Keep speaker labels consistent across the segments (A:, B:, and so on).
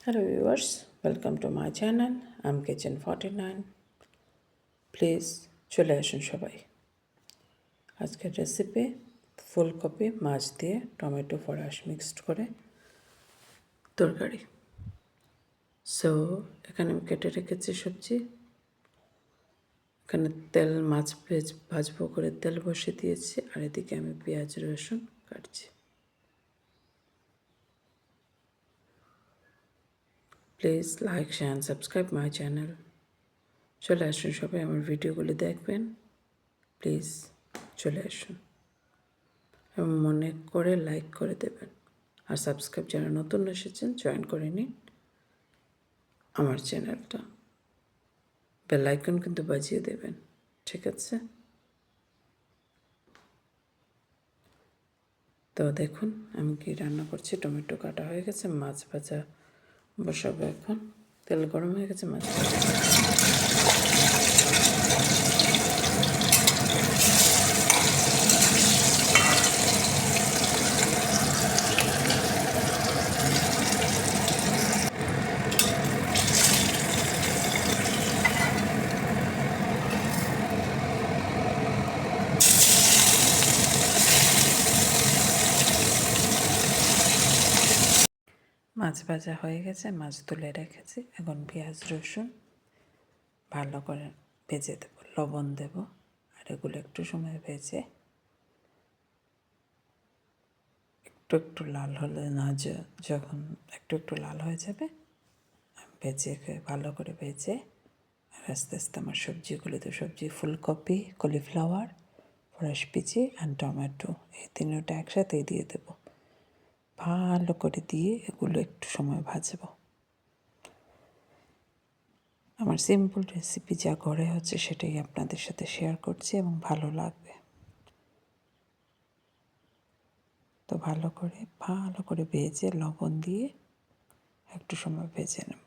A: Hello viewers, welcome to my channel. I'm Kitchen 49. Please চলে আসুন সবাই। আজকের রেসিপি ফুলকপি মাছ দিয়ে টমেটো ফরাস মিক্সড করে তরকারি। সো এখানে আমি কেটে রেখেছি সবজি। এখানে তেল মাছ ভাজবো করে তেল বসিয়ে দিয়েছি, আর এদিকে আমি পেঁয়াজ রসুন কাটছি। Please like share and subscribe my channel. চলে আসুন সবাই, আমার ভিডিওগুলি দেখবেন। প্লিজ চলে আসুন এবং মনে করে লাইক করে দেবেন, আর সাবস্ক্রাইব যারা নতুন এসেছেন জয়েন করে নিন আমার চ্যানেলটা। বেল আইকন কিন্তু বাজিয়ে দেবেন, ঠিক আছে? তো দেখুন আমি কি রান্না করছি। টমেটো কাটা হয়ে গেছে, মাছ ভাজা বসাবো এখন। তেল গরম হয়ে গেছে, মাছ ভাজা। মাছ ভাজা হয়ে গেছে, মাছ তুলে রেখেছি। এখন পেঁয়াজ রসুন ভালো করে ভেজে দেবো, লবণ দেব, আর এগুলো একটু সময় ভেজে একটু লাল হলে যখন একটু লাল হয়ে যাবে ভেজে ভালো করে ভেজে, আর আস্তে আস্তে আমার সবজি ফুলকপি, কলিফ্লাওয়ার, ফ্রেশ পিচি অ্যান্ড টমেটো, এই তিনটা একসাথেই দিয়ে দেবো। ভালো করে দিয়ে এগুলো একটু সময় ভাজবো। আমার সিম্পল রেসিপি যা ঘরে হচ্ছে সেটাই আপনাদের সাথে শেয়ার করছি এবং ভালো লাগবে। তো ভালো করে ভেজে লবণ দিয়ে একটু সময় ভেজে নেব।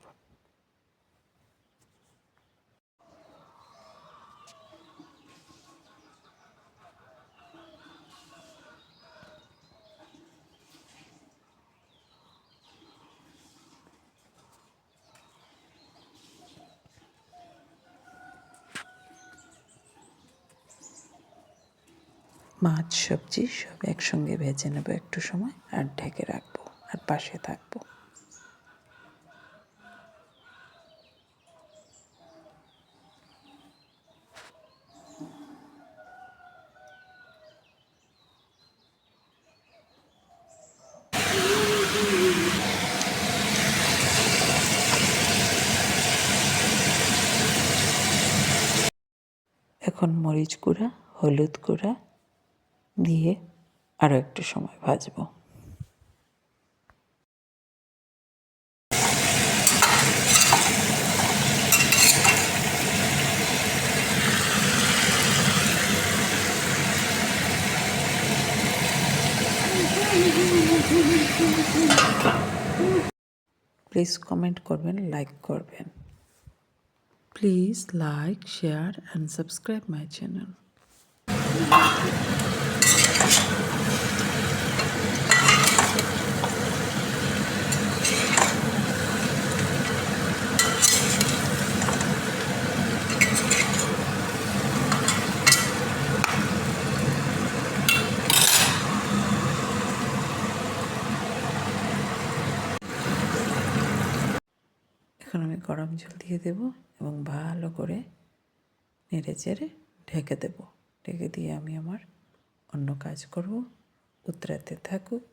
A: মাছ সবজি সব একসঙ্গে ভেজে নেব একটু সময়, আর ঢেকে রাখবো, আর পাশে থাকবো। এখন মরিচ গুঁড়া, হলুদ গুঁড়া দিয়ে আরও একটু সময় ভাজবো। প্লিজ কমেন্ট করবেন, লাইক করবেন। Please like, share and subscribe my channel. এখন আমি গরম জল দিয়ে দেব এবং ভালো করে নেড়ে চেড়ে ঢেকে দেব। ঢেকে দিয়ে আমি আমার অন্য কাজ করব, উতরাতে থাকুক।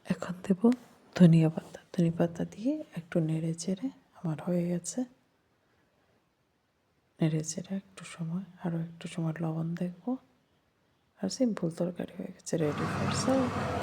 A: এখন দেব ধনিয়া পাতা। ধনিয়া পাতা দিয়ে একটু নেড়ে চেড়ে আমার হয়ে গেছে। নেড়ে চেড়ে একটু সময়, আরও একটু সময় লবণ দেখব, আর সিম্পল তরকারি হয়ে গেছে, রেডি ফর সার্ভ।